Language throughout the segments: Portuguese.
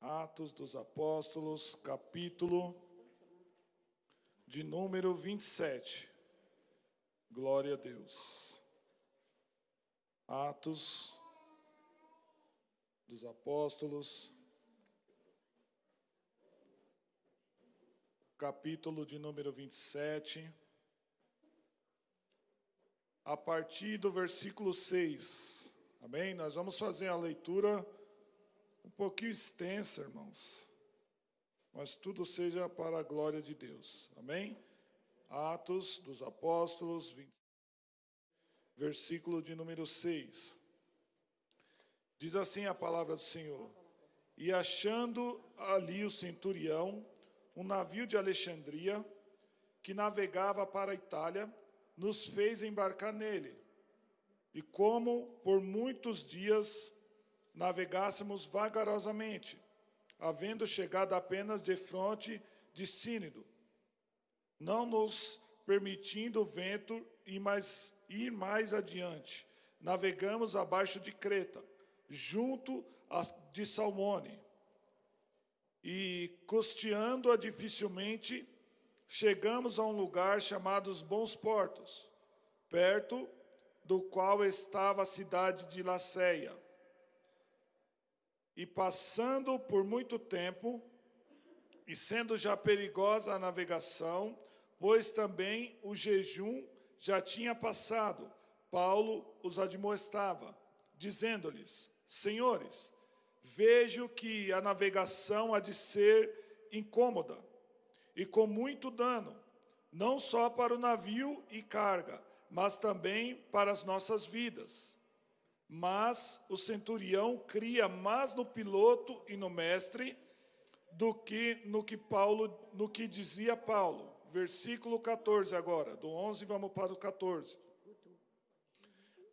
Atos dos Apóstolos, capítulo de número 27. Glória a Deus. Atos dos Apóstolos, capítulo de número 27, a partir do versículo 6. Amém? Nós vamos fazer a leitura um pouquinho extensa, irmãos, mas tudo seja para a glória de Deus. Amém? Atos dos Apóstolos, 20, versículo de número 6. Diz assim a palavra do Senhor: E achando ali o centurião, um navio de Alexandria, que navegava para a Itália, nos fez embarcar nele. E como por muitos dias navegássemos vagarosamente, havendo chegado apenas defronte de Cínido, não nos permitindo o vento ir mais adiante, navegamos abaixo de Creta, junto de Salmone, e costeando-a dificilmente, chegamos a um lugar chamado os Bons Portos, perto do qual estava a cidade de Laceia. E passando por muito tempo, e sendo já perigosa a navegação, pois também o jejum já tinha passado, Paulo os admoestava, dizendo-lhes: Senhores, vejo que a navegação há de ser incômoda e com muito dano, não só para o navio e carga, mas também para as nossas vidas. Mas o centurião cria mais no piloto e no mestre do que no que dizia Paulo. Versículo 14 agora, do 11 vamos para o 14.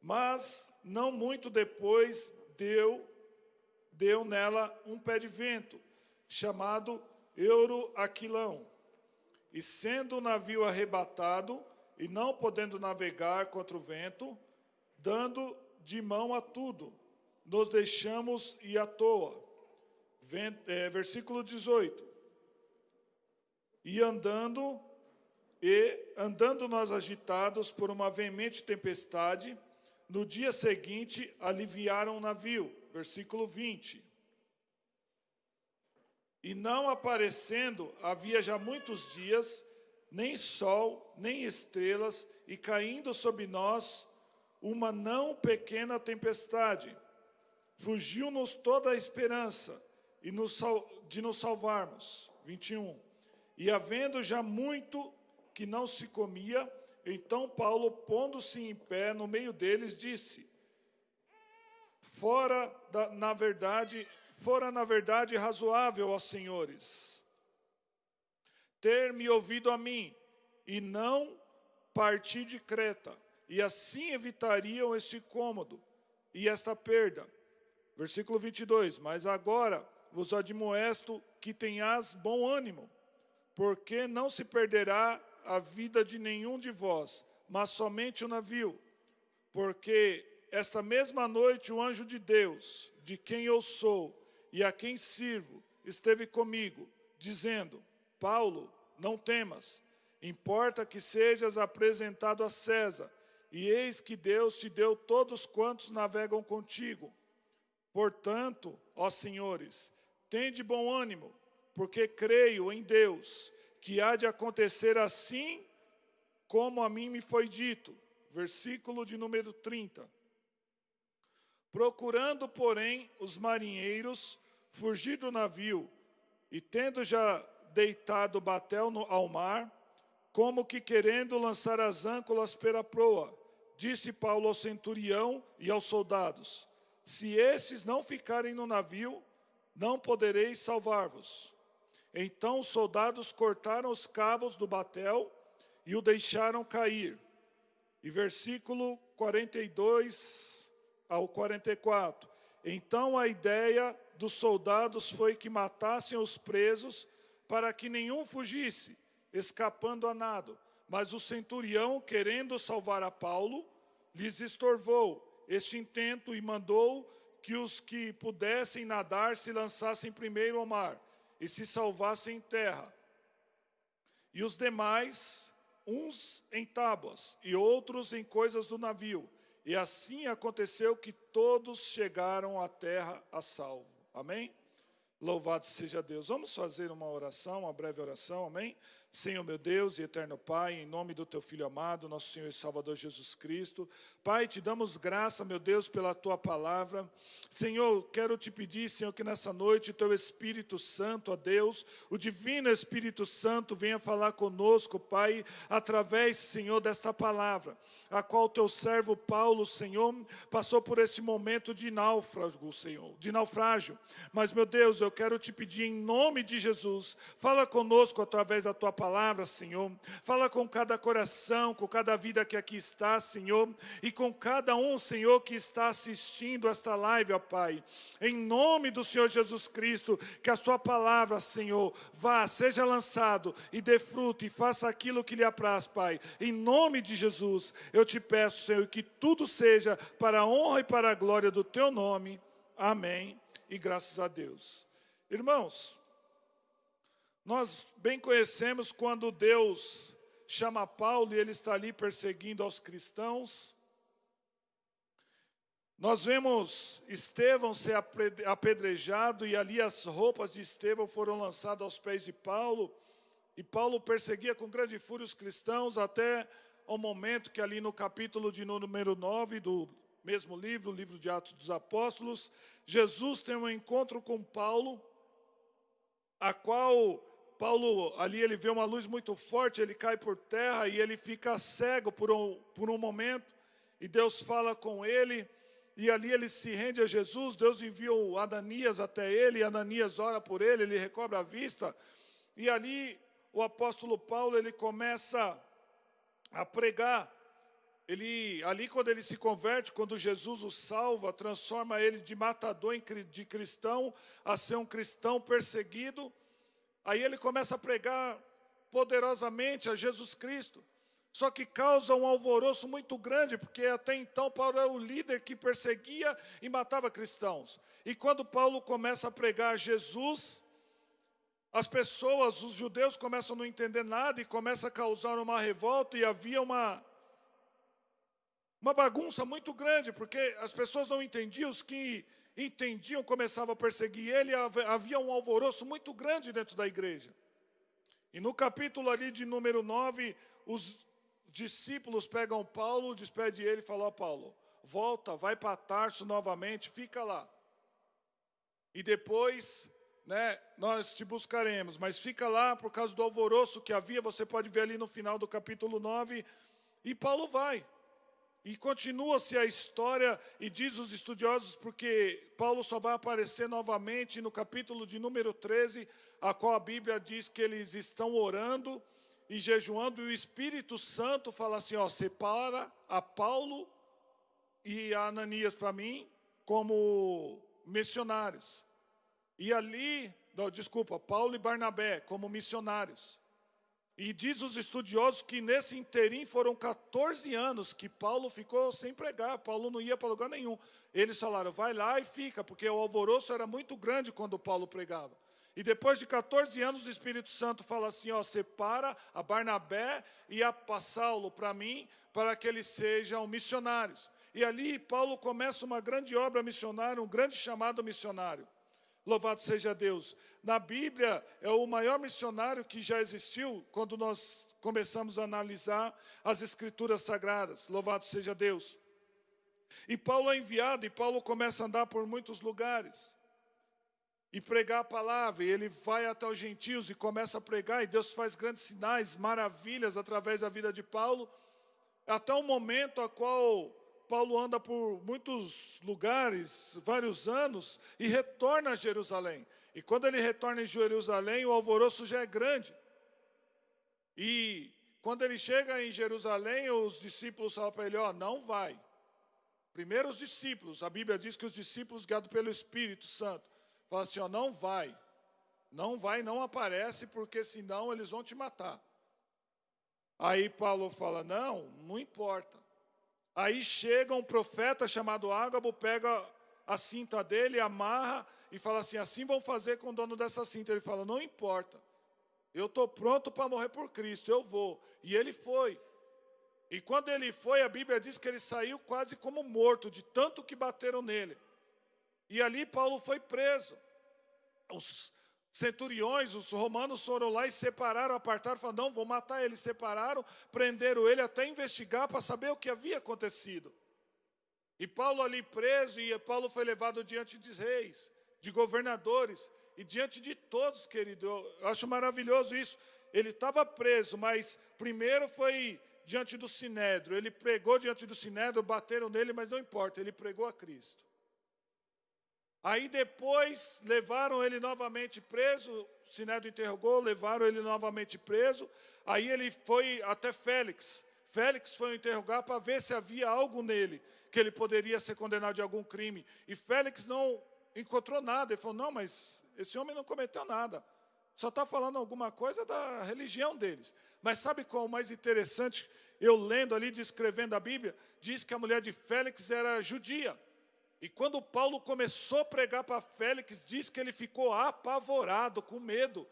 Mas não muito depois deu nela um pé de vento, chamado Euroaquilão. E sendo o navio arrebatado, e não podendo navegar contra o vento, dando de mão a tudo, nos deixamos ir à toa. Versículo 18. E andando nós agitados por uma veemente tempestade, no dia seguinte aliviaram o navio. Versículo 20. E não aparecendo, havia já muitos dias, nem sol, nem estrelas, e caindo sobre nós uma não pequena tempestade, fugiu-nos toda a esperança de nos salvarmos. 21. E havendo já muito que não se comia, então Paulo, pondo-se em pé no meio deles, disse: Fora na verdade razoável, ó senhores, ter me ouvido a mim, e não partir de Creta, e assim evitariam este incômodo e esta perda. Versículo 22. Mas agora vos admoesto que tenhas bom ânimo, porque não se perderá a vida de nenhum de vós, mas somente o navio. Porque esta mesma noite o anjo de Deus, de quem eu sou e a quem sirvo, esteve comigo, dizendo: Paulo, não temas, importa que sejas apresentado a César, e eis que Deus te deu todos quantos navegam contigo. Portanto, ó senhores, tende bom ânimo, porque creio em Deus, que há de acontecer assim como a mim me foi dito. Versículo de número 30. Procurando, porém, os marinheiros fugir do navio, e tendo já deitado o batel ao mar, como que querendo lançar as âncoras pela proa, disse Paulo ao centurião e aos soldados: Se esses não ficarem no navio, não podereis salvar-vos. Então os soldados cortaram os cabos do batel e o deixaram cair. E versículo 42 ao 44. Então a ideia dos soldados foi que matassem os presos, para que nenhum fugisse, escapando a nado. Mas o centurião, querendo salvar a Paulo, lhes estorvou este intento e mandou que os que pudessem nadar se lançassem primeiro ao mar e se salvassem em terra. E os demais, uns em tábuas e outros em coisas do navio. E assim aconteceu que todos chegaram à terra a salvo. Amém? Louvado seja Deus. Vamos fazer uma oração, uma breve oração, amém? Senhor meu Deus e eterno Pai, em nome do Teu Filho amado, nosso Senhor e Salvador Jesus Cristo. Pai, Te damos graça, meu Deus, pela Tua palavra. Senhor, quero Te pedir, Senhor, que nessa noite o Teu Espírito Santo, ó Deus, o Divino Espírito Santo, venha falar conosco, Pai, através, Senhor, desta palavra, a qual Teu servo Paulo, Senhor, passou por esse momento de náufrago, Senhor, de naufrágio. Mas, meu Deus, eu quero Te pedir, em nome de Jesus, fala conosco através da Tua palavra, Senhor. Fala com cada coração, com cada vida que aqui está, Senhor, e com cada um, Senhor, que está assistindo esta live, ó Pai. Em nome do Senhor Jesus Cristo, que a Sua palavra, Senhor, vá, seja lançado e dê fruto e faça aquilo que lhe apraz, Pai. Em nome de Jesus, eu Te peço, Senhor, que tudo seja para a honra e para a glória do Teu nome. Amém. E graças a Deus. Irmãos, nós bem conhecemos quando Deus chama Paulo e ele está ali perseguindo aos cristãos. Nós vemos Estevão ser apedrejado e ali as roupas de Estevão foram lançadas aos pés de Paulo. E Paulo perseguia com grande fúria os cristãos até o momento que ali no capítulo de número 9 do mesmo livro, o livro de Atos dos Apóstolos, Jesus tem um encontro com Paulo, a qual Paulo, ali ele vê uma luz muito forte, ele cai por terra e ele fica cego por um momento, e Deus fala com ele, e ali ele se rende a Jesus. Deus envia o Ananias até ele, e Ananias ora por ele recobra a vista, e ali o apóstolo Paulo, ele começa a pregar. Ali quando ele se converte, quando Jesus o salva, transforma ele de matador de cristão a ser um cristão perseguido. Aí ele começa a pregar poderosamente a Jesus Cristo. Só que causa um alvoroço muito grande, porque até então Paulo era o líder que perseguia e matava cristãos. E quando Paulo começa a pregar a Jesus, as pessoas, os judeus começam a não entender nada e começa a causar uma revolta, e havia uma bagunça muito grande, porque as pessoas não entendiam, os que entendiam começavam a perseguir ele, havia um alvoroço muito grande dentro da igreja. E no capítulo ali de número 9, os discípulos pegam Paulo, despede ele e falam: ó Paulo, volta, vai para Tarso novamente, fica lá. E depois, nós te buscaremos, mas fica lá por causa do alvoroço que havia, você pode ver ali no final do capítulo 9, e Paulo vai. E continua-se a história, e diz os estudiosos, porque Paulo só vai aparecer novamente no capítulo de número 13, a qual a Bíblia diz que eles estão orando e jejuando, e o Espírito Santo fala assim: ó, separa a Paulo e a Ananias para mim como missionários. E ali, Paulo e Barnabé como missionários. E diz os estudiosos que nesse interim foram 14 anos que Paulo ficou sem pregar. Paulo não ia para lugar nenhum. Eles falaram: vai lá e fica, porque o alvoroço era muito grande quando Paulo pregava. E depois de 14 anos o Espírito Santo fala assim: ó, separa a Barnabé e a Saulo para mim, para que eles sejam missionários. E ali Paulo começa uma grande obra missionária, um grande chamado missionário. Louvado seja Deus. Na Bíblia, é o maior missionário que já existiu quando nós começamos a analisar as Escrituras Sagradas. Louvado seja Deus. E Paulo é enviado, e Paulo começa a andar por muitos lugares e pregar a palavra. E ele vai até os gentios e começa a pregar, e Deus faz grandes sinais, maravilhas através da vida de Paulo, até o momento a qual Paulo anda por muitos lugares, vários anos, e retorna a Jerusalém. E quando ele retorna em Jerusalém, o alvoroço já é grande. E quando ele chega em Jerusalém, os discípulos falam para ele: ó, não vai. Primeiro os discípulos, a Bíblia diz que os discípulos guiados pelo Espírito Santo, falam assim: ó, não vai. Não vai, não aparece, porque senão eles vão te matar. Aí Paulo fala: não importa. Aí chega um profeta chamado Ágabo, pega a cinta dele, amarra e fala assim: assim vão fazer com o dono dessa cinta. Ele fala: não importa, eu estou pronto para morrer por Cristo, eu vou. E ele foi. E quando ele foi, a Bíblia diz que ele saiu quase como morto, de tanto que bateram nele. E ali Paulo foi preso. Os centuriões, os romanos foram lá e separaram, apartaram, falaram: não, vou matar ele. Separaram, prenderam ele até investigar para saber o que havia acontecido. E Paulo ali preso, e Paulo foi levado diante de reis, de governadores, e diante de todos, querido. Eu acho maravilhoso isso. Ele estava preso, mas primeiro foi diante do Sinédrio. Ele pregou diante do Sinédrio, bateram nele, mas não importa, ele pregou a Cristo. Aí depois levaram ele novamente preso, o Sinédrio interrogou, levaram ele novamente preso. Aí ele foi até Félix. Félix foi interrogar para ver se havia algo nele, que ele poderia ser condenado de algum crime. E Félix não encontrou nada. Ele falou: não, mas esse homem não cometeu nada. Só está falando alguma coisa da religião deles. Mas sabe qual é o mais interessante? Eu lendo ali, descrevendo a Bíblia, diz que a mulher de Félix era judia. E quando Paulo começou a pregar para Félix, diz que ele ficou apavorado, com medo.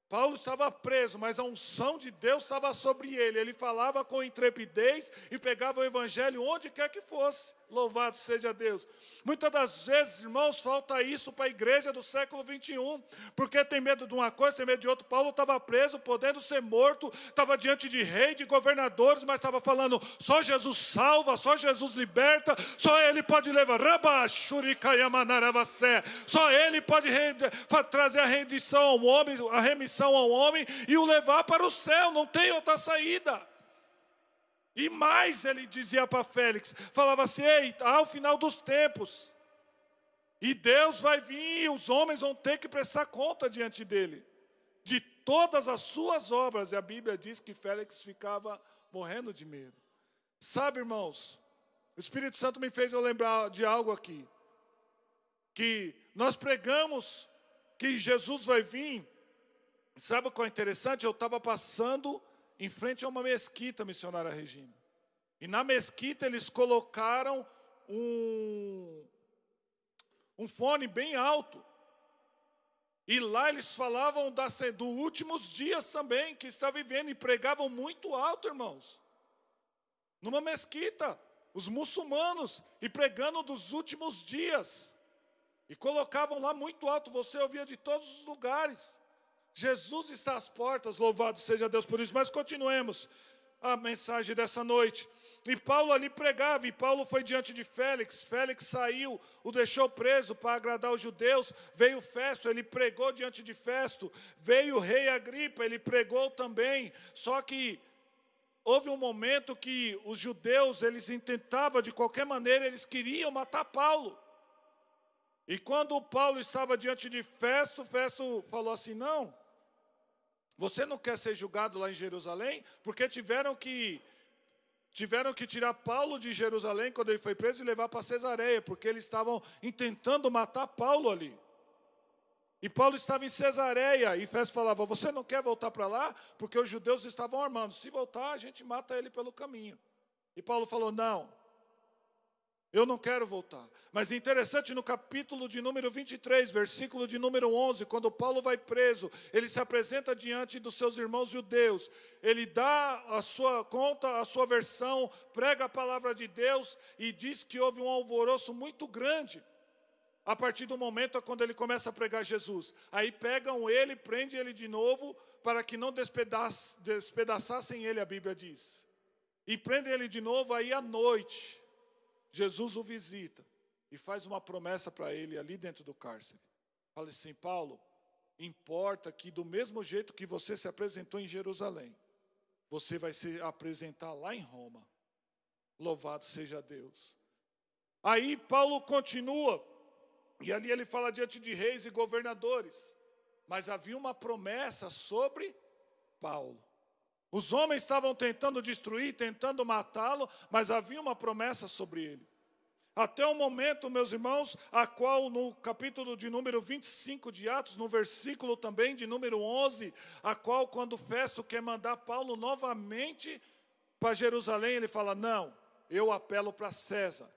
Paulo estava preso, mas a unção de Deus estava sobre ele. Ele falava com intrepidez e pregava o evangelho onde quer que fosse. Louvado seja Deus. Muitas das vezes, irmãos, falta isso para a igreja do século 21. Porque tem medo de uma coisa, tem medo de outra. Paulo estava preso, podendo ser morto. Estava diante de rei, de governadores, mas estava falando: só Jesus salva, só Jesus liberta. Só Ele pode levar. Só Ele pode trazer a rendição ao homem, a remissão ao homem e o levar para o céu. Não tem outra saída. E mais ele dizia para Félix, falava assim: ei, ao final dos tempos, e Deus vai vir, e os homens vão ter que prestar conta diante dele, de todas as suas obras. E a Bíblia diz que Félix ficava morrendo de medo. Sabe, irmãos, o Espírito Santo me fez eu lembrar de algo aqui, que nós pregamos que Jesus vai vir. Sabe qual é interessante? Eu estava passando em frente a uma mesquita, missionária Regina. E na mesquita eles colocaram um fone bem alto. E lá eles falavam dos últimos dias também, que está vivendo, e pregavam muito alto, irmãos. Numa mesquita, os muçulmanos, e pregando dos últimos dias. E colocavam lá muito alto, você ouvia de todos os lugares. Jesus está às portas, louvado seja Deus por isso. Mas continuemos a mensagem dessa noite. E Paulo ali pregava, e Paulo foi diante de Félix. Félix saiu, o deixou preso para agradar os judeus. Veio Festo, ele pregou diante de Festo. Veio o rei Agripa, ele pregou também. Só que houve um momento que os judeus, eles tentavam de qualquer maneira, eles queriam matar Paulo. E quando Paulo estava diante de Festo, Festo falou assim: não, você não quer ser julgado lá em Jerusalém? Porque tiveram que tirar Paulo de Jerusalém quando ele foi preso e levar para Cesareia, porque eles estavam intentando matar Paulo ali. E Paulo estava em Cesareia, e Festo falava: você não quer voltar para lá? Porque os judeus estavam armando, se voltar a gente mata ele pelo caminho. E Paulo falou: não, eu não quero voltar. Mas é interessante, no capítulo de número 23, versículo de número 11, quando Paulo vai preso, ele se apresenta diante dos seus irmãos judeus. Ele dá a sua conta, a sua versão, prega a palavra de Deus e diz que houve um alvoroço muito grande a partir do momento quando ele começa a pregar Jesus. Aí pegam ele, prendem ele de novo para que não despedaçassem ele, a Bíblia diz. E prendem ele de novo, aí à noite Jesus o visita e faz uma promessa para ele ali dentro do cárcere. Fala assim: Paulo, importa que do mesmo jeito que você se apresentou em Jerusalém, você vai se apresentar lá em Roma. Louvado seja Deus. Aí Paulo continua, e ali ele fala diante de reis e governadores. Mas havia uma promessa sobre Paulo. Os homens estavam tentando destruir, tentando matá-lo, mas havia uma promessa sobre ele. Até o momento, meus irmãos, a qual no capítulo de número 25 de Atos, no versículo também de número 11, a qual quando Festo quer mandar Paulo novamente para Jerusalém, ele fala: não, eu apelo para César.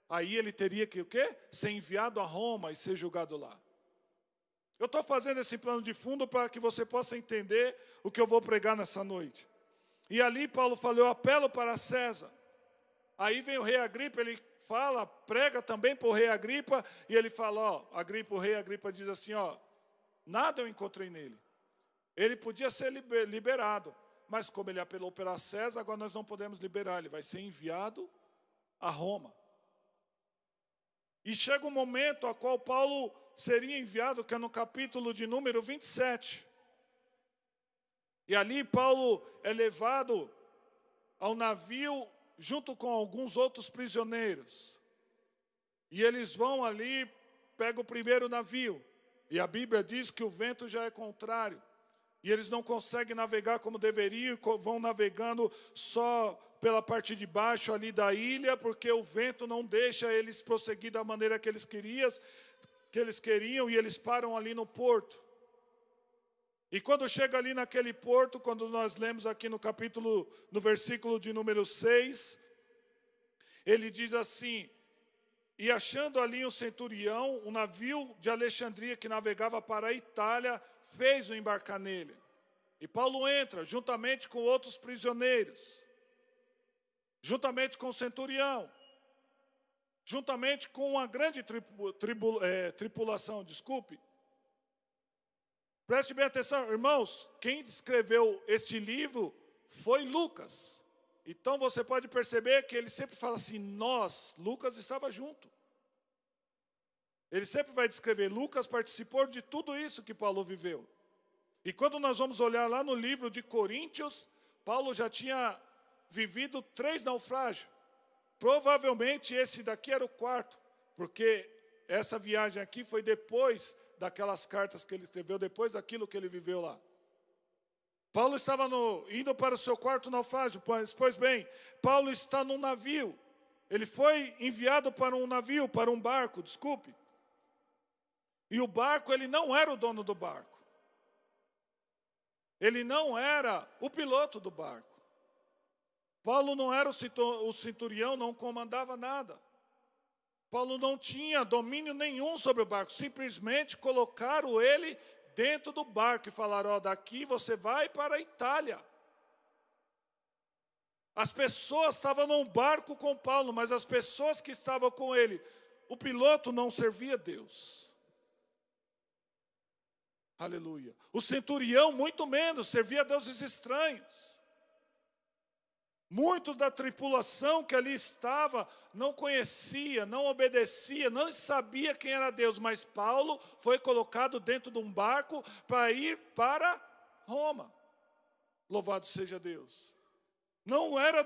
Aí ele teria que o quê? Ser enviado a Roma e ser julgado lá. Eu estou fazendo esse plano de fundo para que você possa entender o que eu vou pregar nessa noite. E ali Paulo falou, eu apelo para César. Aí vem o rei Agripa, ele fala, prega também para o rei Agripa, e ele fala, o rei Agripa diz assim, nada eu encontrei nele. Ele podia ser liberado, mas como ele apelou para César, agora nós não podemos liberar, ele vai ser enviado a Roma. E chega um momento a qual Paulo seria enviado, que é no capítulo de número 27. E ali Paulo é levado ao navio junto com alguns outros prisioneiros. E eles vão ali, pegam o primeiro navio. E a Bíblia diz que o vento já é contrário. E eles não conseguem navegar como deveriam, vão navegando só pela parte de baixo ali da ilha, porque o vento não deixa eles prosseguir da maneira que eles queriam, e eles param ali no porto. E quando chega ali naquele porto, quando nós lemos aqui no versículo de número 6, ele diz assim, e achando ali um centurião, um navio de Alexandria que navegava para a Itália, fez-o embarcar nele. E Paulo entra, juntamente com outros prisioneiros, juntamente com o centurião, juntamente com uma grande tripulação, Preste bem atenção, irmãos, quem escreveu este livro foi Lucas. Então você pode perceber que ele sempre fala assim, Lucas estava junto. Ele sempre vai descrever, Lucas participou de tudo isso que Paulo viveu. E quando nós vamos olhar lá no livro de Coríntios, Paulo já tinha vivido 3 naufrágios. Provavelmente esse daqui era o 4, porque essa viagem aqui foi depois daquelas cartas que ele escreveu, depois daquilo que ele viveu lá. Paulo estava indo para o seu 4º naufrágio, pois bem, Paulo está num navio. Ele foi enviado para um navio, para um barco, E o barco, ele não era o dono do barco. Ele não era o piloto do barco. Paulo não era o centurião, não comandava nada. Paulo não tinha domínio nenhum sobre o barco. Simplesmente colocaram ele dentro do barco e falaram, daqui você vai para a Itália. As pessoas estavam num barco com Paulo, mas as pessoas que estavam com ele, o piloto não servia a Deus. Aleluia. O centurião, muito menos, servia a deuses estranhos. Muitos da tripulação que ali estava não conhecia, não obedecia, não sabia quem era Deus. Mas Paulo foi colocado dentro de um barco para ir para Roma. Louvado seja Deus. Não era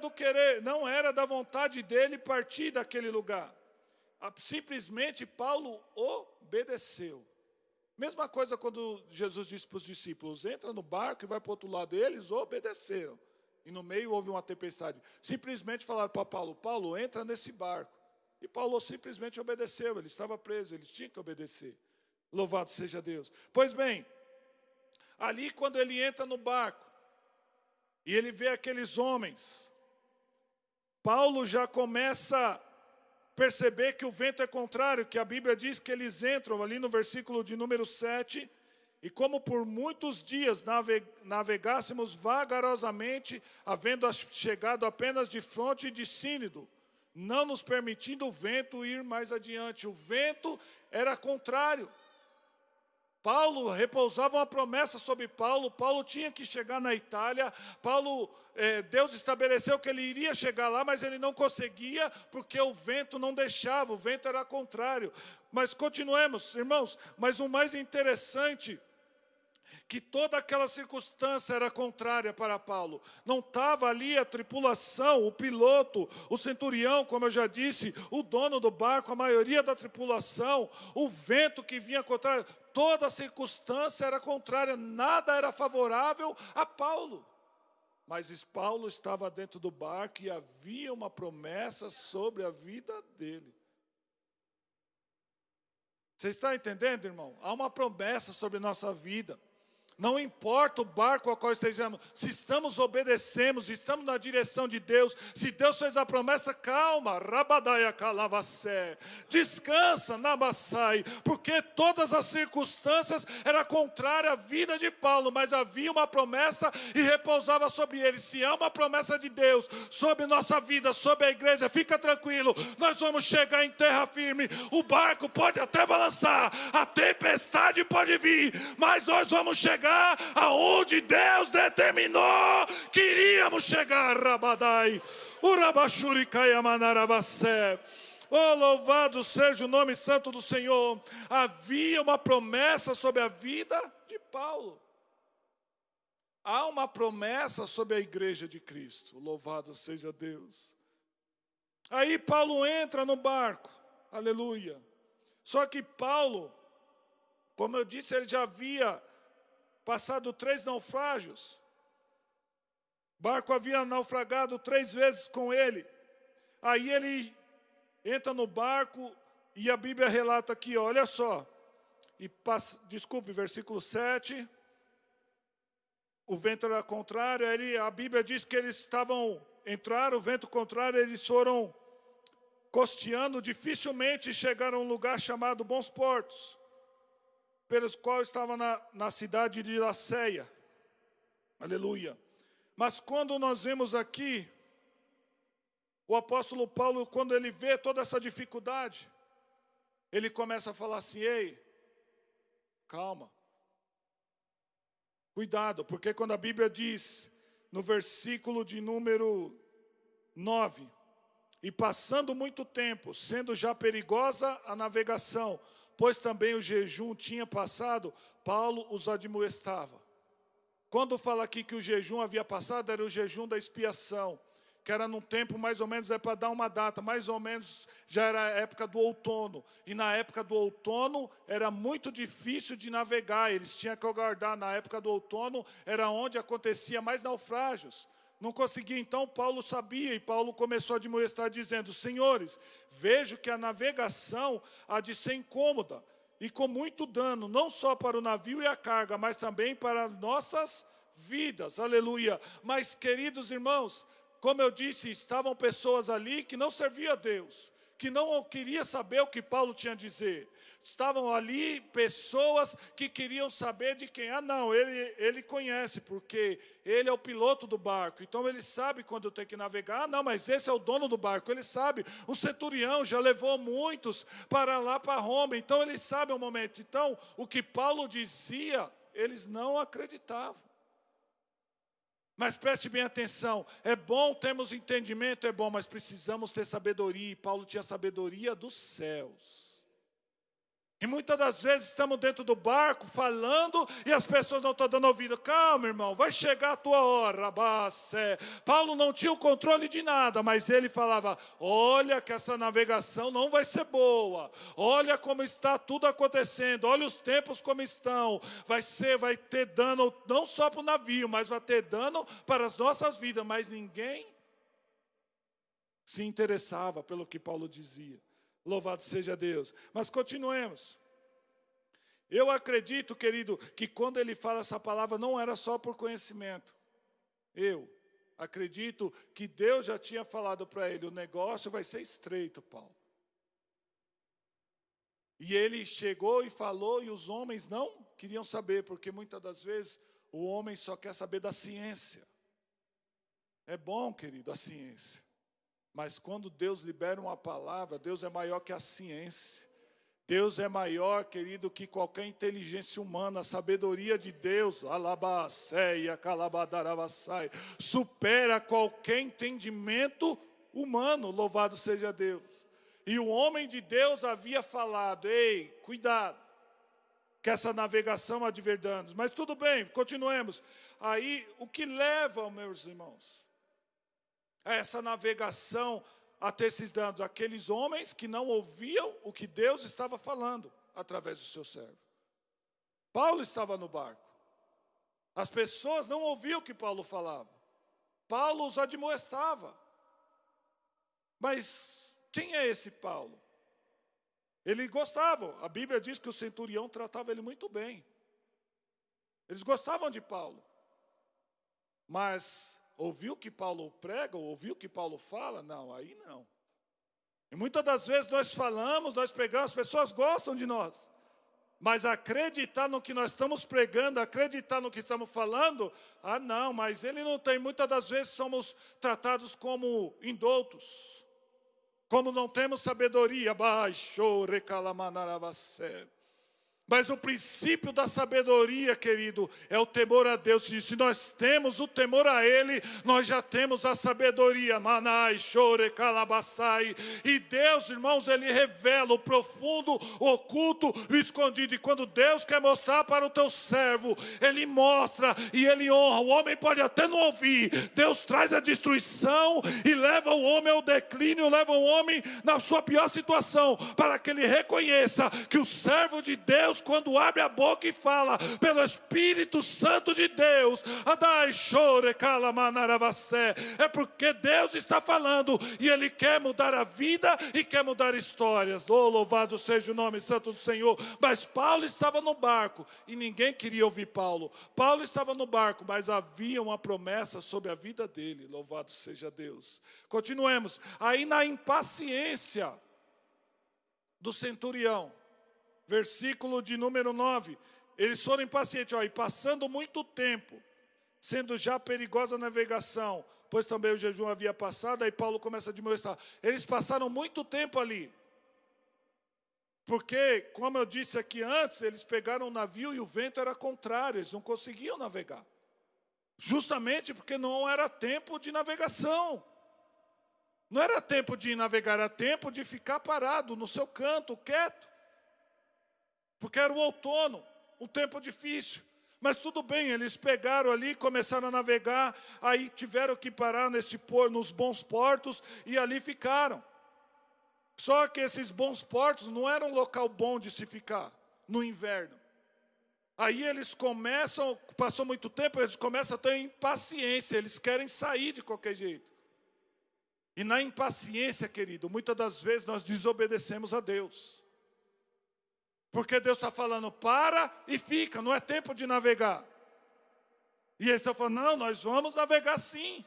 não era da vontade dele partir daquele lugar. Simplesmente Paulo obedeceu. Mesma coisa quando Jesus disse para os discípulos, entra no barco e vai para o outro lado. Eles obedeceram. E no meio houve uma tempestade. Simplesmente falaram para Paulo, Paulo, entra nesse barco. E Paulo simplesmente obedeceu, ele estava preso, ele tinha que obedecer. Louvado seja Deus. Pois bem, ali quando ele entra no barco, e ele vê aqueles homens, Paulo já começa a perceber que o vento é contrário, que a Bíblia diz que eles entram ali no versículo de número 7, e como por muitos dias navegássemos vagarosamente, havendo chegado apenas de fronte de Sínido, não nos permitindo o vento ir mais adiante. O vento era contrário. Paulo repousava uma promessa sobre Paulo. Paulo tinha que chegar na Itália. Deus estabeleceu que ele iria chegar lá, mas ele não conseguia, porque o vento não deixava, o vento era contrário. Mas continuemos, irmãos, mas o mais interessante, que toda aquela circunstância era contrária para Paulo. Não estava ali a tripulação, o piloto, o centurião, como eu já disse, o dono do barco, a maioria da tripulação, o vento que vinha contrário, toda a circunstância era contrária, nada era favorável a Paulo. Mas Paulo estava dentro do barco e havia uma promessa sobre a vida dele. Você está entendendo, irmão? Há uma promessa sobre nossa vida. Não importa o barco ao qual estejamos, se estamos obedecemos, se estamos na direção de Deus, se Deus fez a promessa, calma, rabadaia calavassé, descansa, nabassai, porque todas as circunstâncias eram contrárias à vida de Paulo, mas havia uma promessa e repousava sobre ele. Se há uma promessa de Deus sobre nossa vida, sobre a igreja, fica tranquilo, nós vamos chegar em terra firme. O barco pode até balançar, a tempestade pode vir, mas nós vamos chegar aonde Deus determinou que iríamos chegar. Rabadai, Urabashurikai Amanarabasé. Oh, louvado seja o nome santo do Senhor. Havia uma promessa sobre a vida de Paulo. Há uma promessa sobre a igreja de Cristo. Louvado seja Deus. Aí Paulo entra no barco. Aleluia. Só que Paulo, como eu disse, ele já havia passado 3 naufrágios. O barco havia naufragado 3 vezes com ele. Aí ele entra no barco e a Bíblia relata aqui, olha só. Desculpe, versículo 7. O vento era contrário. A Bíblia diz que eles entraram, o vento contrário, eles foram costeando, dificilmente chegaram a um lugar chamado Bons Portos, pelos quais estavam na cidade de Laceia. Aleluia. Mas quando nós vemos aqui, o apóstolo Paulo, quando ele vê toda essa dificuldade, ele começa a falar assim, ei, calma, cuidado, porque quando a Bíblia diz, no versículo de número 9, e passando muito tempo, sendo já perigosa a navegação, pois também o jejum tinha passado, Paulo os admoestava. Quando fala aqui que o jejum havia passado, era o jejum da expiação, que era num tempo mais ou menos, para dar uma data, mais ou menos já era a época do outono. E na época do outono era muito difícil de navegar, eles tinham que aguardar. Na época do outono era onde acontecia mais naufrágios. Não conseguia, então Paulo sabia, e Paulo começou a admoestar dizendo, senhores, vejo que a navegação há de ser incômoda e com muito dano, não só para o navio e a carga, mas também para nossas vidas, aleluia. Mas queridos irmãos, como eu disse, estavam pessoas ali que não serviam a Deus, que não queriam saber o que Paulo tinha a dizer. Estavam ali pessoas que queriam saber de quem. Ah, não, ele conhece, porque ele é o piloto do barco. Então ele sabe quando tem que navegar. Ah, não, mas esse é o dono do barco. Ele sabe. O centurião já levou muitos para lá, para Roma. Então ele sabe o momento. Então, o que Paulo dizia, eles não acreditavam. Mas preste bem atenção, é bom termos entendimento, é bom, mas precisamos ter sabedoria, e Paulo tinha sabedoria dos céus. E muitas das vezes estamos dentro do barco falando e as pessoas não estão dando ouvido. Calma, irmão, vai chegar a tua hora. Abacé. Paulo não tinha o controle de nada, mas ele falava, olha que essa navegação não vai ser boa. Olha como está tudo acontecendo, olha os tempos como estão. Vai ter dano não só para o navio, mas vai ter dano para as nossas vidas. Mas ninguém se interessava pelo que Paulo dizia. Louvado seja Deus. Mas continuemos. Eu acredito, querido, que quando ele fala essa palavra não era só por conhecimento. Eu acredito que Deus já tinha falado para ele, o negócio vai ser estreito, Paulo. E ele chegou e falou, e os homens não queriam saber, porque muitas das vezes o homem só quer saber da ciência. É bom, querido, a ciência. Mas quando Deus libera uma palavra, Deus é maior que a ciência. Deus é maior, querido, que qualquer inteligência humana. A sabedoria de Deus, alabacéia, calabadarabassai, supera qualquer entendimento humano, louvado seja Deus. E o homem de Deus havia falado, ei, cuidado, que essa navegação há de ver danos. Mas tudo bem, continuemos. Aí, o que leva, meus irmãos, a essa navegação a ter esses danos? Aqueles homens que não ouviam o que Deus estava falando através do seu servo. Paulo estava no barco. As pessoas não ouviam o que Paulo falava. Paulo os admoestava. Mas quem é esse Paulo? Ele gostava. A Bíblia diz que o centurião tratava ele muito bem. Eles gostavam de Paulo. Mas ouviu o que Paulo prega, ouviu o que Paulo fala? Não, aí não. E muitas das vezes nós falamos, nós pregamos, as pessoas gostam de nós. Mas acreditar no que nós estamos pregando, acreditar no que estamos falando, não, mas ele não tem. Muitas das vezes somos tratados como indoutos, como não temos sabedoria. Baixou, recalamanarabacé. Mas o princípio da sabedoria, querido, é o temor a Deus. E se nós temos o temor a Ele, nós já temos a sabedoria. Manai, chore, calabaçai. E Deus, irmãos, Ele revela o profundo, o oculto, o escondido. E quando Deus quer mostrar para o teu servo, Ele mostra e Ele honra. O homem pode até não ouvir. Deus traz a destruição e leva o homem ao declínio, leva o homem na sua pior situação, para que ele reconheça que o servo de Deus, quando abre a boca e fala pelo Espírito Santo de Deus, é porque Deus está falando e Ele quer mudar a vida e quer mudar histórias. Louvado seja o nome santo do Senhor. Mas Paulo estava no barco e ninguém queria ouvir Paulo. Paulo estava no barco, mas havia uma promessa sobre a vida dele. Louvado seja Deus. Continuemos. Aí na impaciência do centurião, versículo de número 9, eles foram impacientes, e passando muito tempo, sendo já perigosa a navegação, pois também o jejum havia passado, aí Paulo começa a demonstrar. Eles passaram muito tempo ali, porque, como eu disse aqui antes, eles pegaram um navio e o vento era contrário, eles não conseguiam navegar, justamente porque não era tempo de navegação. Não era tempo de navegar, era tempo de ficar parado no seu canto, quieto. Porque era o outono, um tempo difícil. Mas tudo bem, eles pegaram ali, começaram a navegar, aí tiveram que parar nos bons portos e ali ficaram. Só que esses bons portos não eram um local bom de se ficar no inverno. Aí eles começam, passou muito tempo, eles começam a ter impaciência, eles querem sair de qualquer jeito. E na impaciência, querido, muitas das vezes nós desobedecemos a Deus. Porque Deus está falando, para e fica, não é tempo de navegar. E eles estão falando, não, nós vamos navegar sim.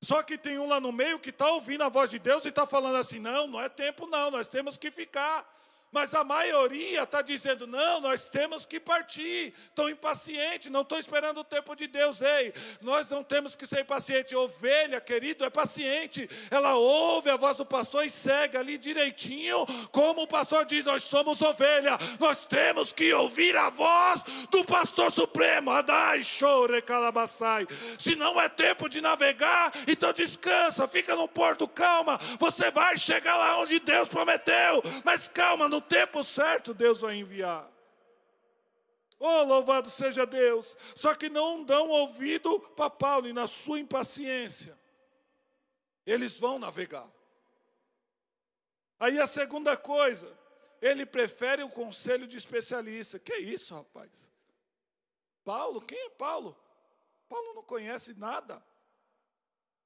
Só que tem um lá no meio que está ouvindo a voz de Deus e está falando assim, não é tempo não, nós temos que ficar. Mas a maioria está dizendo, não, nós temos que partir. Estão impacientes, não estão esperando o tempo de Deus. Ei, nós não temos que ser impacientes. Ovelha, querido, é paciente. Ela ouve a voz do pastor e segue ali direitinho. Como o pastor diz, nós somos ovelha. Nós temos que ouvir a voz do pastor supremo. Adai, chore, calabaçai. Se não é tempo de navegar, então descansa, fica no porto, calma. Você vai chegar lá onde Deus prometeu. Mas calma, no tempo certo Deus vai enviar. Oh, louvado seja Deus. Só que não dão ouvido para Paulo, e na sua impaciência eles vão navegar. Aí a segunda coisa, ele prefere o conselho de especialista. Que é isso, rapaz? Paulo, quem é Paulo? Paulo não conhece nada,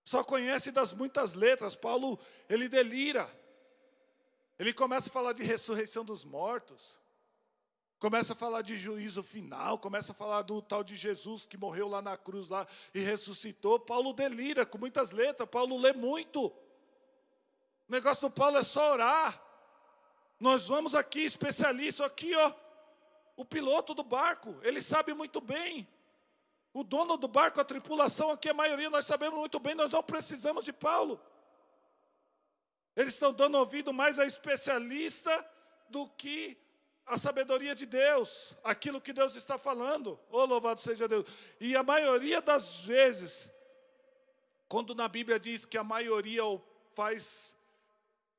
só conhece das muitas letras. Paulo, ele delira. Ele começa a falar de ressurreição dos mortos, começa a falar de juízo final, começa a falar do tal de Jesus que morreu lá na cruz lá e ressuscitou. Paulo delira com muitas letras, Paulo lê muito. O negócio do Paulo é só orar. Nós vamos aqui, especialista, aqui o piloto do barco, ele sabe muito bem. O dono do barco, a tripulação aqui, a maioria nós sabemos muito bem, nós não precisamos de Paulo. Eles estão dando ouvido mais a especialista do que a sabedoria de Deus, aquilo que Deus está falando. Oh, louvado seja Deus. E a maioria das vezes, quando na Bíblia diz que a maioria faz,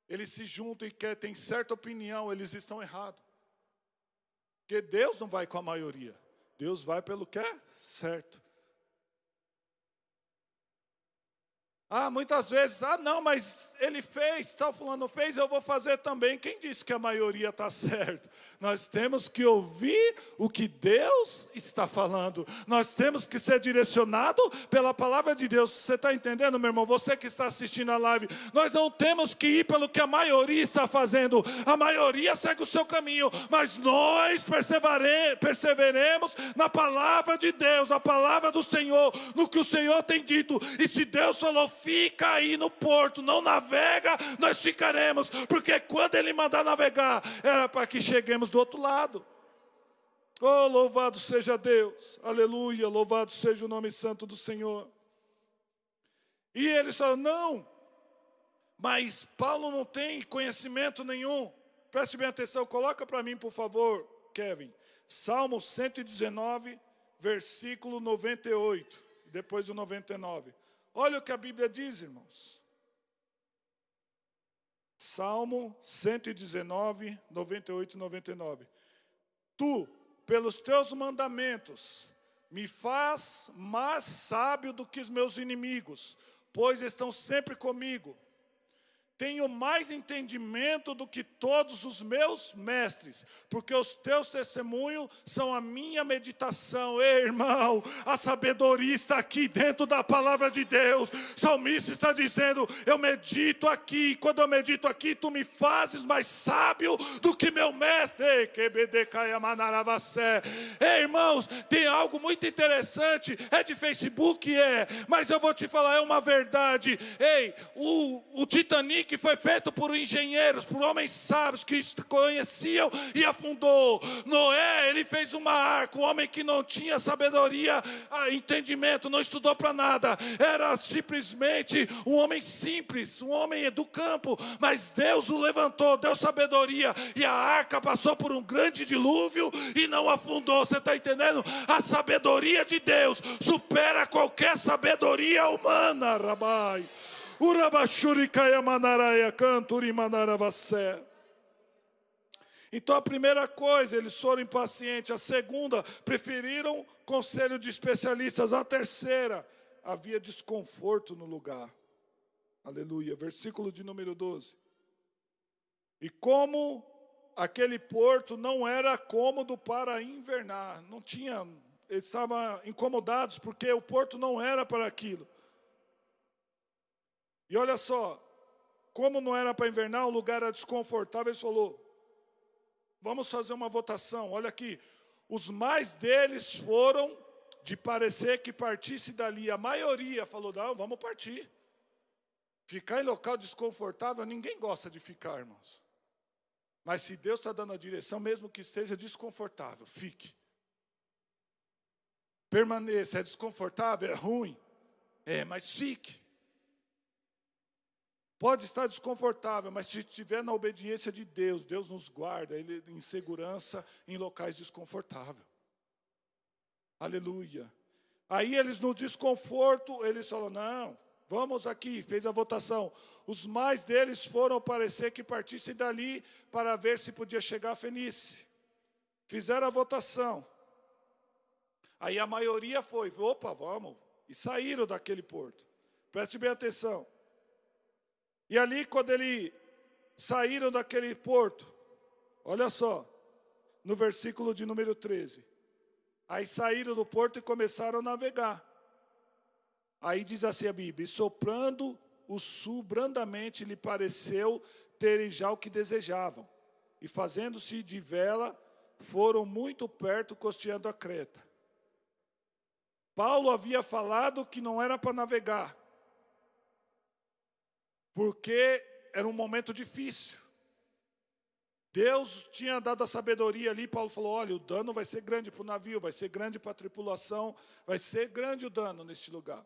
eles se juntam e tem certa opinião, eles estão errados. Porque Deus não vai com a maioria, Deus vai pelo que é certo. Muitas vezes, não, mas ele fez, tal fulano fez, eu vou fazer também. Quem disse que a maioria está certo? Nós temos que ouvir o que Deus está falando. Nós temos que ser direcionado pela palavra de Deus. Você está entendendo, meu irmão? Você que está assistindo a live, nós não temos que ir pelo que a maioria está fazendo. A maioria segue o seu caminho, mas nós perseveremos na palavra de Deus, na palavra do Senhor, no que o Senhor tem dito. E se Deus falou, fica aí no porto, não navega, nós ficaremos, porque quando Ele mandar navegar, era para que cheguemos do outro lado. Oh, louvado seja Deus, aleluia, louvado seja o nome santo do Senhor. E eles falaram, não, mas Paulo não tem conhecimento nenhum. Preste bem atenção, coloca para mim, por favor, Kevin, Salmo 119, versículo 98, depois o 99. Olha o que a Bíblia diz, irmãos. Salmo 119, 98 e 99. Tu, pelos teus mandamentos, me faz mais sábio do que os meus inimigos, pois estão sempre comigo. Tenho mais entendimento do que todos os meus mestres, porque os teus testemunhos são a minha meditação. Ei, irmão, a sabedoria está aqui dentro da palavra de Deus. O salmista está dizendo, eu medito aqui, quando eu medito aqui, tu me fazes mais sábio do que meu mestre. Ei, irmãos, tem algo muito interessante, é de Facebook, mas eu vou te falar, é uma verdade. Ei, o Titanic foi feito por engenheiros, por homens sábios que conheciam e afundou. Noé, ele fez uma arca, um homem que não tinha sabedoria, entendimento, não estudou para nada, era simplesmente um homem simples, um homem do campo, mas Deus o levantou, deu sabedoria, e a arca passou por um grande dilúvio e não afundou. Você está entendendo? A sabedoria de Deus supera qualquer sabedoria humana, Rabai. Então a primeira coisa, eles foram impacientes. A segunda, preferiram conselho de especialistas. A terceira, havia desconforto no lugar. Aleluia. Versículo de número 12. E como aquele porto não era cômodo para invernar, não tinha, eles estavam incomodados porque o porto não era para aquilo. E olha só, como não era para invernar, o lugar era desconfortável, ele falou, vamos fazer uma votação. Olha aqui, os mais deles foram de parecer que partisse dali. A maioria falou, não, vamos partir. Ficar em local desconfortável, ninguém gosta de ficar, irmãos. Mas se Deus está dando a direção, mesmo que esteja desconfortável, fique. Permaneça, é desconfortável, é ruim, mas fique. Pode estar desconfortável, mas se estiver na obediência de Deus, Deus nos guarda, Ele em segurança em locais desconfortáveis. Aleluia. Aí eles no desconforto, eles falaram, não, vamos aqui, fez a votação. Os mais deles foram parecer que partissem dali para ver se podia chegar a Fenícia. Fizeram a votação. Aí a maioria foi, opa, vamos, e saíram daquele porto. Preste bem atenção. E ali, quando eles saíram daquele porto, olha só, no versículo de número 13. Aí saíram do porto e começaram a navegar. Aí diz assim a Bíblia, e soprando o sul brandamente lhe pareceu terem já o que desejavam. E fazendo-se de vela, foram muito perto costeando a Creta. Paulo havia falado que não era para navegar, porque era um momento difícil. Deus tinha dado a sabedoria ali. Paulo falou, olha, o dano vai ser grande para o navio, vai ser grande para a tripulação, vai ser grande o dano neste lugar.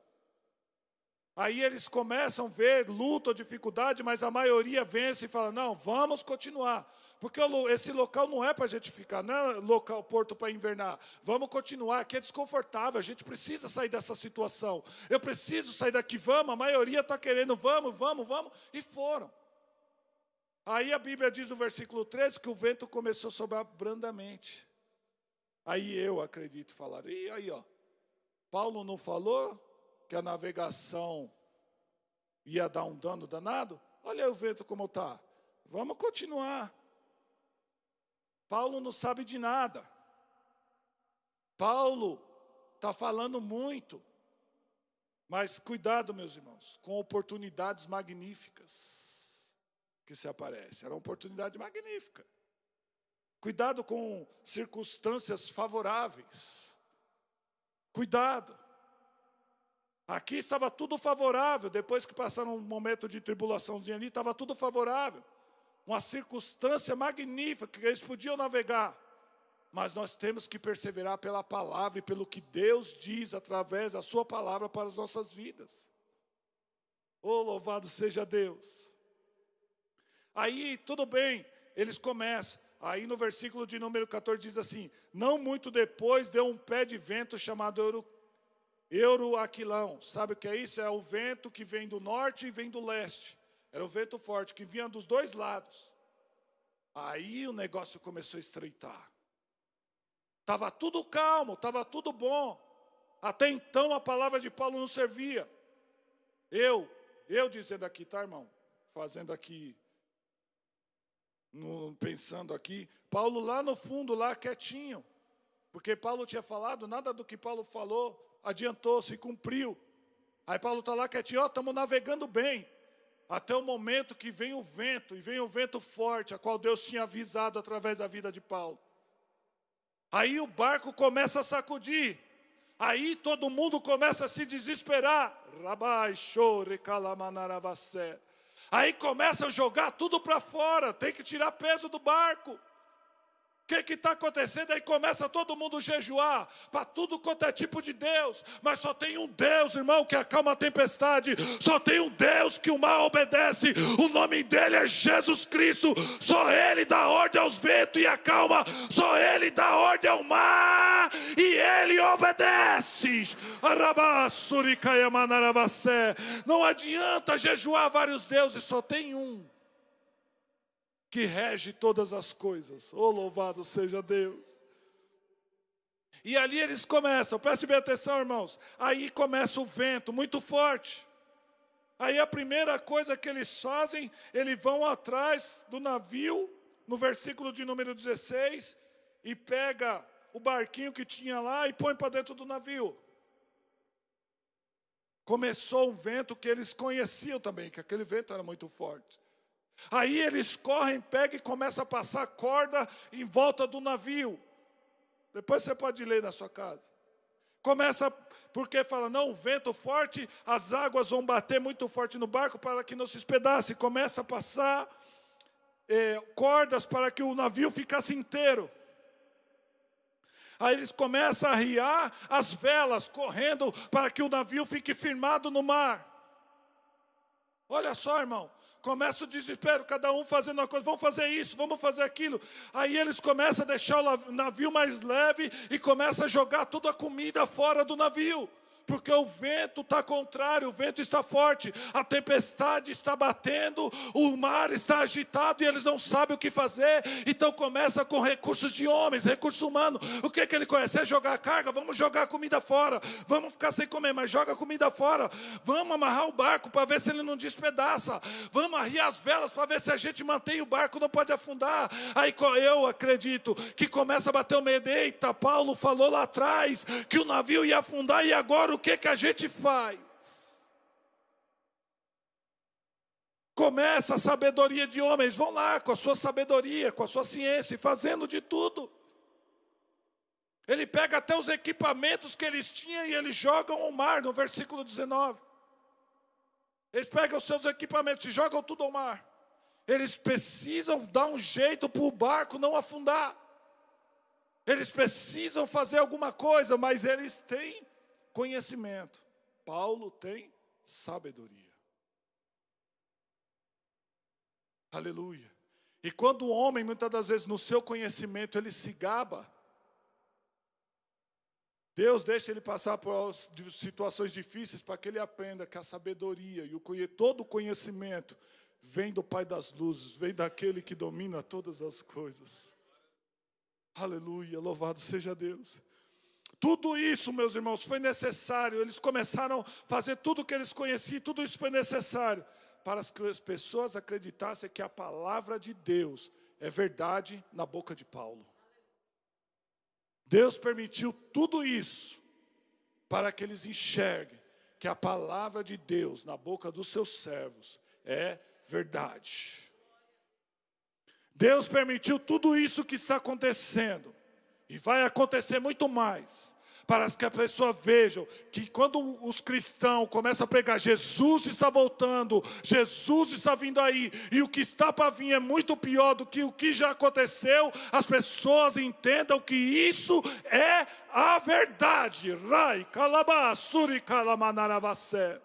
Aí eles começam a ver luta ou dificuldade, mas a maioria vence e fala, não, vamos continuar. Porque esse local não é para a gente ficar, não é local, porto para invernar. Vamos continuar, aqui é desconfortável, a gente precisa sair dessa situação. Eu preciso sair daqui, vamos, a maioria está querendo, vamos, e foram. Aí a Bíblia diz no versículo 13 que o vento começou a soprar brandamente. Aí eu acredito falar, e aí ó, Paulo não falou que a navegação ia dar um dano danado. Olha aí o vento como está. Vamos continuar. Paulo não sabe de nada. Paulo está falando muito. Mas cuidado, meus irmãos, com oportunidades magníficas que se aparecem. Era uma oportunidade magnífica. Cuidado com circunstâncias favoráveis. Cuidado. Aqui estava tudo favorável. Depois que passaram um momento de tribulaçãozinha ali, estava tudo favorável. Uma circunstância magnífica que eles podiam navegar. Mas nós temos que perseverar pela palavra e pelo que Deus diz através da sua palavra para as nossas vidas. Oh, louvado seja Deus. Aí, tudo bem, eles começam. Aí no versículo de número 14 diz assim: não muito depois deu um pé de vento chamado Euroaquilão. Sabe o que é isso? É o vento que vem do norte e vem do leste. Era um vento forte que vinha dos dois lados. Aí o negócio começou a estreitar. Estava tudo calmo, estava tudo bom. Até então a palavra de Paulo não servia. Eu dizendo aqui, tá, irmão? Fazendo aqui, pensando aqui. Paulo lá no fundo, lá quietinho. Porque Paulo tinha falado, nada do que Paulo falou adiantou, se cumpriu. Aí Paulo está lá quietinho, ó, estamos navegando bem. Até o momento que vem o vento, e vem o vento forte, a qual Deus tinha avisado através da vida de Paulo. Aí o barco começa a sacudir. Aí todo mundo começa a se desesperar. Aí começa a jogar tudo para fora. Tem que tirar peso do barco. O que está acontecendo? Aí começa todo mundo a jejuar para tudo quanto é tipo de Deus. Mas só tem um Deus, irmão, que acalma a tempestade. Só tem um Deus que o mar obedece. O nome dele é Jesus Cristo. Só ele dá ordem aos ventos e acalma. Só ele dá ordem ao mar e ele obedece. Não adianta jejuar vários deuses, só tem um que rege todas as coisas. Oh, louvado seja Deus. E ali eles começam, preste bem atenção, irmãos. Aí começa o vento muito forte. Aí a primeira coisa que eles fazem, eles vão atrás do navio, no versículo de número 16, e pega o barquinho que tinha lá e põe para dentro do navio. Começou um vento que eles conheciam também, que aquele vento era muito forte. Aí eles correm, pegam e começam a passar corda em volta do navio. Depois você pode ler na sua casa. Começa, porque fala, não, o vento forte, as águas vão bater muito forte no barco para que não se espedace. Começa a passar cordas para que o navio ficasse inteiro. Aí eles começam a arriar as velas, correndo para que o navio fique firmado no mar. Olha só, irmão. Começa o desespero, cada um fazendo uma coisa, vamos fazer isso, vamos fazer aquilo. Aí eles começam a deixar o navio mais leve e começam a jogar toda a comida fora do navio. Porque o vento está contrário, o vento está forte, a tempestade está batendo, o mar está agitado e eles não sabem o que fazer. Então começa com recursos de homens, recursos humanos. O que ele conhece? É jogar carga, vamos jogar comida fora. Vamos ficar sem comer, mas joga comida fora. Vamos amarrar o barco para ver se ele não despedaça. Vamos arriar as velas para ver se a gente mantém o barco, não pode afundar. Aí eu acredito que começa a bater o medo. Eita, Paulo falou lá atrás que o navio ia afundar e agora o que a gente faz? Começa a sabedoria de homens, vão lá com a sua sabedoria, com a sua ciência, fazendo de tudo. Ele pega até os equipamentos que eles tinham e eles jogam ao mar, no versículo 19. Eles pegam os seus equipamentos e jogam tudo ao mar. Eles precisam dar um jeito para o barco não afundar. Eles precisam fazer alguma coisa, mas eles têm conhecimento. Paulo tem sabedoria. Aleluia. E quando o homem, muitas das vezes, no seu conhecimento, ele se gaba, Deus deixa ele passar por situações difíceis para que ele aprenda que a sabedoria e todo o conhecimento vem do Pai das luzes, vem daquele que domina todas as coisas. Aleluia, louvado seja Deus. Tudo isso, meus irmãos, foi necessário. Eles começaram a fazer tudo o que eles conheciam, tudo isso foi necessário para que as pessoas acreditassem que a palavra de Deus é verdade na boca de Paulo. Deus permitiu tudo isso para que eles enxerguem que a palavra de Deus na boca dos seus servos é verdade. Deus permitiu tudo isso que está acontecendo, e vai acontecer muito mais, para que a pessoa veja que quando os cristãos começam a pregar, Jesus está voltando, Jesus está vindo aí, e o que está para vir é muito pior do que o que já aconteceu, as pessoas entendam que isso é a verdade. Rai, kalabá, suri, kalamanaravassé.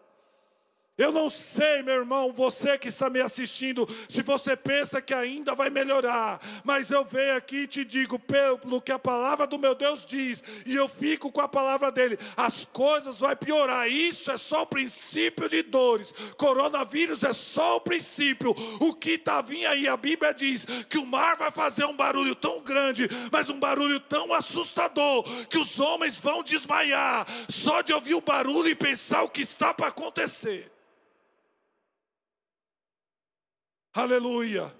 Eu não sei, meu irmão, você que está me assistindo, se você pensa que ainda vai melhorar, mas eu venho aqui e te digo, pelo que a palavra do meu Deus diz, e eu fico com a palavra dele, as coisas vão piorar. Isso é só o princípio de dores. Coronavírus é só o princípio. O que está vindo aí, a Bíblia diz que o mar vai fazer um barulho tão grande, mas um barulho tão assustador, que os homens vão desmaiar, só de ouvir o barulho e pensar o que está para acontecer. Aleluia.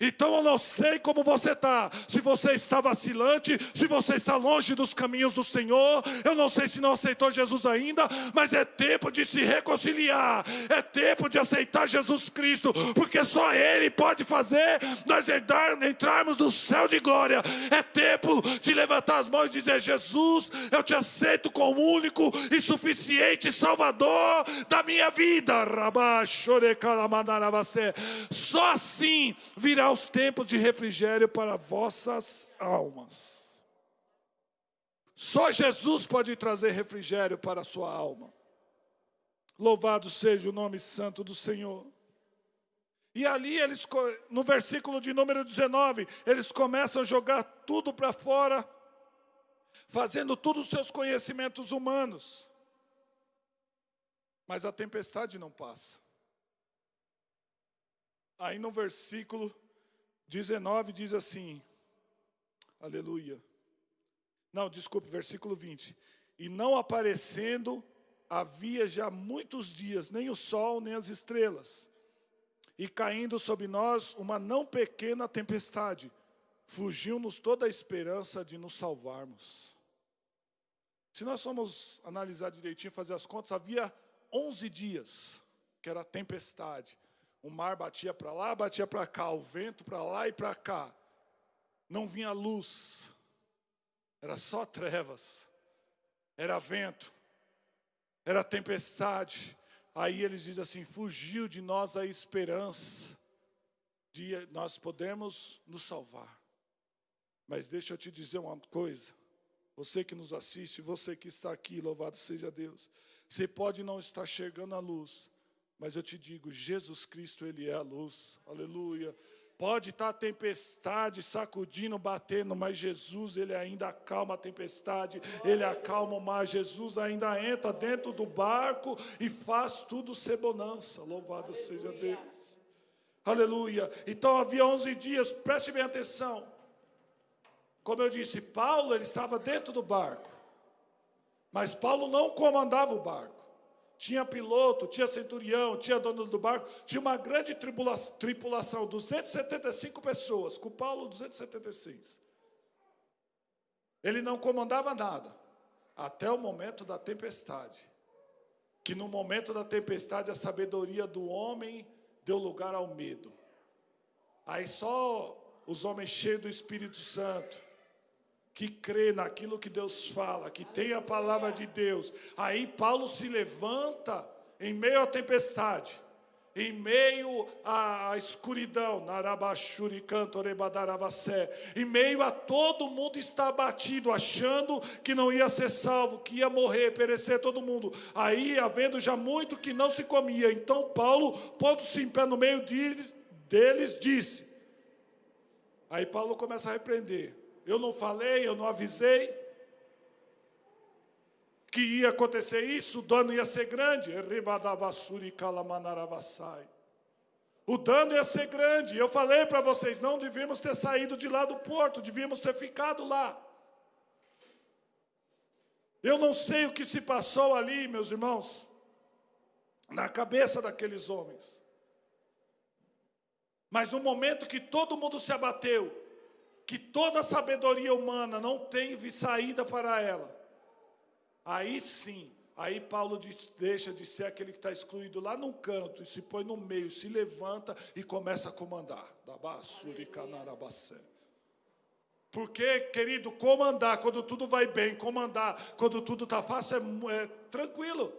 Então eu não sei como você está, se você está vacilante, se você está longe dos caminhos do Senhor, eu não sei se não aceitou Jesus ainda, mas é tempo de se reconciliar, é tempo de aceitar Jesus Cristo, porque só Ele pode fazer nós entrarmos no céu de glória. É tempo de levantar as mãos e dizer: Jesus, eu te aceito como único e suficiente Salvador da minha vida. Só assim virá os tempos de refrigério para vossas almas. Só Jesus pode trazer refrigério para a sua alma. Louvado seja o nome santo do Senhor. E ali eles, no versículo de número 19, eles começam a jogar tudo para fora, fazendo todos os seus conhecimentos humanos. Mas a tempestade não passa. Aí no versículo 19 diz assim, aleluia. Não, desculpe, versículo 20. E não aparecendo, havia já muitos dias, nem o sol, nem as estrelas. E caindo sobre nós uma não pequena tempestade, fugiu-nos toda a esperança de nos salvarmos. Se nós formos analisar direitinho, fazer as contas, havia 11 dias que era tempestade. O mar batia para lá, batia para cá, o vento para lá e para cá. Não vinha luz, era só trevas, era vento, era tempestade. Aí eles dizem assim, fugiu de nós a esperança de nós podermos nos salvar. Mas deixa eu te dizer uma coisa, você que nos assiste, você que está aqui, louvado seja Deus. Você pode não estar chegando à luz, mas eu te digo, Jesus Cristo, Ele é a luz, aleluia. Pode estar a tempestade sacudindo, batendo, mas Jesus, Ele ainda acalma a tempestade, Ele acalma o mar. Jesus ainda entra dentro do barco e faz tudo ser bonança, louvado seja Deus, aleluia. Então havia 11 dias, preste bem atenção. Como eu disse, Paulo, ele estava dentro do barco, mas Paulo não comandava o barco. Tinha piloto, tinha centurião, tinha dono do barco, tinha uma grande tripulação, 275 pessoas, com Paulo 276. Ele não comandava nada, até o momento da tempestade. Que no momento da tempestade a sabedoria do homem deu lugar ao medo. Aí só os homens cheios do Espírito Santo, que crê naquilo que Deus fala, que tem a palavra de Deus. Aí Paulo se levanta em meio à tempestade, em meio à escuridão, em meio a todo mundo estar abatido, achando que não ia ser salvo, que ia morrer, perecer todo mundo. Aí, havendo já muito que não se comia, então Paulo, pondo-se em pé no meio deles, disse. Aí Paulo começa a repreender. Eu não falei, eu não avisei que ia acontecer isso, o dano ia ser grande. O dano ia ser grande. Eu falei para vocês, não devíamos ter saído de lá do porto, devíamos ter ficado lá. Eu não sei o que se passou ali, meus irmãos, na cabeça daqueles homens. Mas no momento que todo mundo se abateu, que toda a sabedoria humana não teve saída para ela, aí sim, aí Paulo deixa de ser aquele que está excluído lá no canto, e se põe no meio, se levanta e começa a comandar. Porque, querido, comandar quando tudo vai bem, comandar quando tudo está fácil é tranquilo.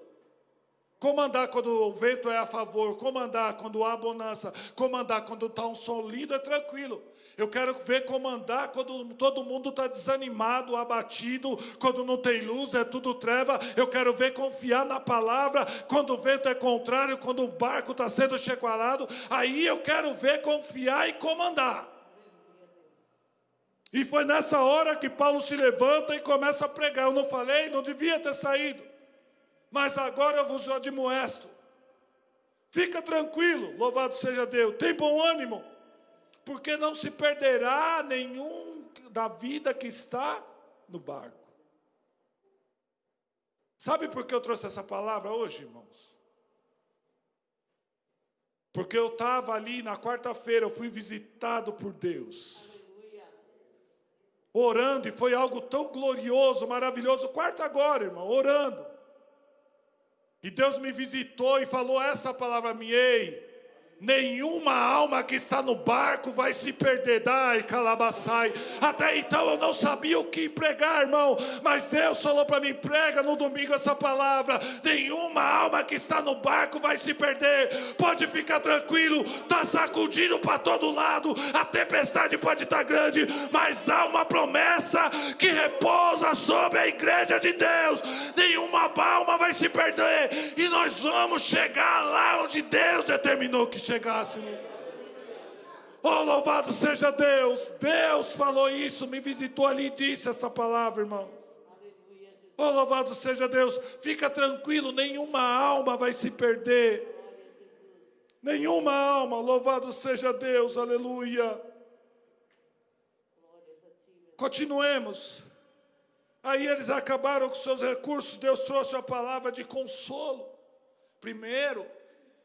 Comandar quando o vento é a favor, comandar quando há bonança, comandar quando está um sol lindo é tranquilo. Eu quero ver comandar quando todo mundo está desanimado, abatido, quando não tem luz, é tudo treva. Eu quero ver confiar na palavra quando o vento é contrário, quando o barco está sendo chacoalhado. Aí eu quero ver confiar e comandar. E foi nessa hora que Paulo se levanta e começa a pregar. Eu não falei, não devia ter saído. Mas agora eu vos admoesto. Fica tranquilo, louvado seja Deus. Tem bom ânimo, porque não se perderá nenhum da vida que está no barco. Sabe por que eu trouxe essa palavra hoje, irmãos? Porque eu estava ali na quarta-feira, eu fui visitado por Deus. Orando, e foi algo tão glorioso, maravilhoso. Quarta agora, irmão, orando. E Deus me visitou e falou essa palavra a mim: ei, nenhuma alma que está no barco vai se perder. Dai, calabaçai. Até então eu não sabia o que pregar, irmão. Mas Deus falou para mim: prega no domingo essa palavra. Nenhuma alma que está no barco vai se perder. Pode ficar tranquilo. Está sacudindo para todo lado. A tempestade pode estar grande. Mas há uma promessa que repousa sobre a igreja de Deus. Nenhuma alma vai se perder. E nós vamos chegar lá onde Deus determinou que chegássemos. Oh, louvado seja Deus. Deus falou isso, me visitou ali e disse essa palavra, irmão. Oh, louvado seja Deus. Fica tranquilo, nenhuma alma vai se perder. Nenhuma alma, louvado seja Deus, aleluia. Continuemos. Aí eles acabaram com seus recursos. Deus trouxe a palavra de consolo. Primeiro,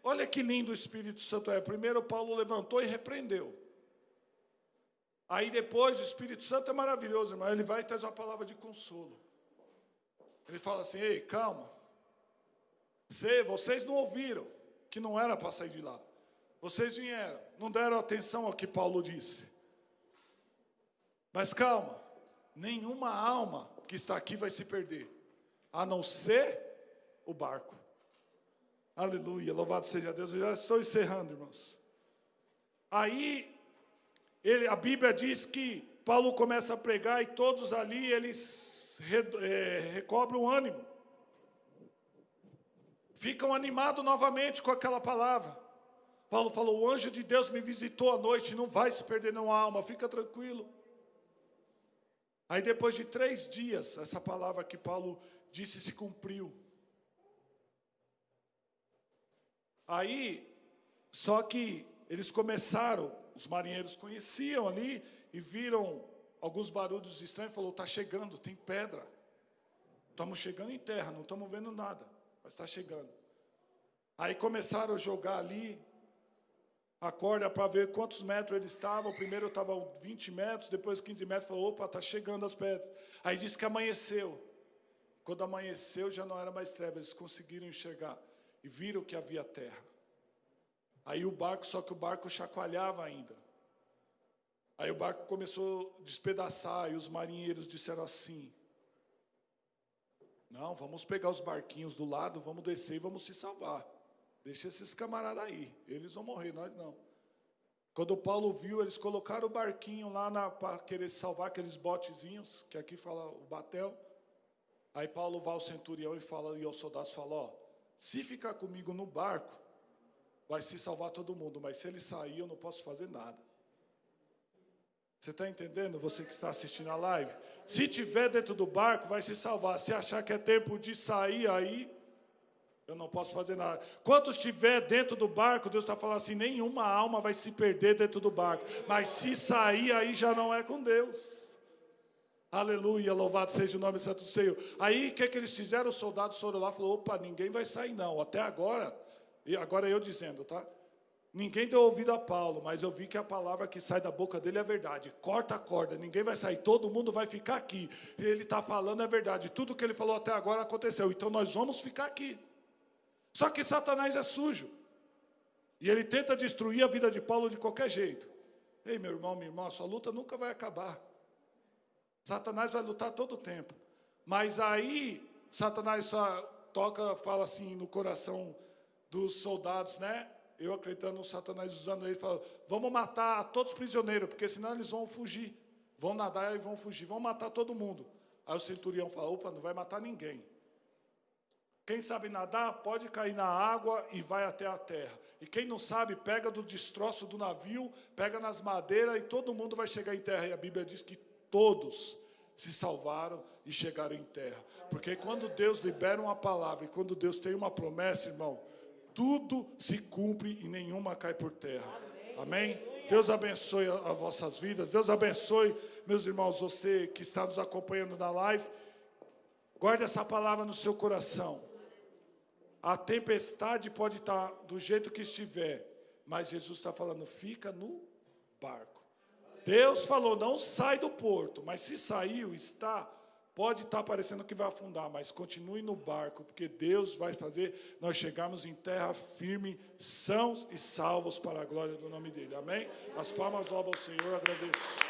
olha que lindo o Espírito Santo é. Primeiro Paulo levantou e repreendeu. Aí depois o Espírito Santo é maravilhoso, irmão. Ele vai e traz uma palavra de consolo. Ele fala assim: ei, calma. Vocês não ouviram que não era para sair de lá. Vocês vieram, não deram atenção ao que Paulo disse. Mas calma, nenhuma alma que está aqui vai se perder, a não ser o barco. Aleluia, louvado seja Deus. Eu já estou encerrando, irmãos. Aí, a Bíblia diz que Paulo começa a pregar e todos ali, eles recobram o ânimo. Ficam animados novamente com aquela palavra. Paulo falou: o anjo de Deus me visitou à noite, não vai se perder nenhuma alma, fica tranquilo. Aí depois de 3 dias, essa palavra que Paulo disse se cumpriu. Aí, só que eles começaram, os marinheiros conheciam ali e viram alguns barulhos estranhos, falou: está chegando, tem pedra. Estamos chegando em terra, não estamos vendo nada, mas está chegando. Aí começaram a jogar ali a corda para ver quantos metros eles estavam. Primeiro estava 20 metros, depois 15 metros, falou: opa, está chegando as pedras. Aí disse que amanheceu. Quando amanheceu já não era mais treva, eles conseguiram enxergar e viram que havia terra. Aí o barco, só que o barco chacoalhava ainda. Aí o barco começou a despedaçar e os marinheiros disseram assim: não, vamos pegar os barquinhos do lado, vamos descer e vamos se salvar. Deixa esses camaradas aí, eles vão morrer, nós não. Quando o Paulo viu, eles colocaram o barquinho lá para querer salvar aqueles botezinhos, que aqui fala o batel. Aí Paulo vai ao centurião e aos soldados fala: ó, se ficar comigo no barco, vai se salvar todo mundo, mas se ele sair, eu não posso fazer nada. Você está entendendo, você que está assistindo a live? Se tiver dentro do barco, vai se salvar. Se achar que é tempo de sair aí, eu não posso fazer nada. Quantos estiver dentro do barco, Deus está falando assim: nenhuma alma vai se perder dentro do barco. Mas se sair, aí já não é com Deus. Aleluia, louvado seja o nome santo do Senhor. Aí, o que eles fizeram? Os soldados foram lá e falaram, opa, ninguém vai sair não. Até agora, e agora eu dizendo, tá? Ninguém deu ouvido a Paulo, mas eu vi que a palavra que sai da boca dele é verdade. Corta a corda, ninguém vai sair, todo mundo vai ficar aqui. E ele está falando é verdade. Tudo que ele falou até agora aconteceu, então nós vamos ficar aqui. Só que Satanás é sujo. E ele tenta destruir a vida de Paulo de qualquer jeito. Ei, meu irmão, minha irmã, sua luta nunca vai acabar. Satanás vai lutar todo o tempo. Mas aí, Satanás só toca, fala assim no coração dos soldados, né? Eu acreditando no Satanás usando ele, fala, vamos matar todos os prisioneiros, porque senão eles vão fugir. Vão nadar e vão fugir, vão matar todo mundo. Aí o centurião fala, opa, não vai matar ninguém. Quem sabe nadar, pode cair na água e vai até a terra. E quem não sabe, pega do destroço do navio, pega nas madeiras e todo mundo vai chegar em terra. E a Bíblia diz que todos se salvaram e chegaram em terra. Porque quando Deus libera uma palavra e quando Deus tem uma promessa, irmão, tudo se cumpre e nenhuma cai por terra. Amém? Deus abençoe as vossas vidas. Deus abençoe, meus irmãos, você que está nos acompanhando na live. Guarde essa palavra no seu coração. A tempestade pode estar do jeito que estiver, mas Jesus está falando, fica no barco. Deus falou, não sai do porto, mas se saiu, pode estar parecendo que vai afundar, mas continue no barco, porque Deus vai fazer nós chegarmos em terra firme, sãos e salvos para a glória do nome dele. Amém? As palmas louvam ao Senhor, agradeço.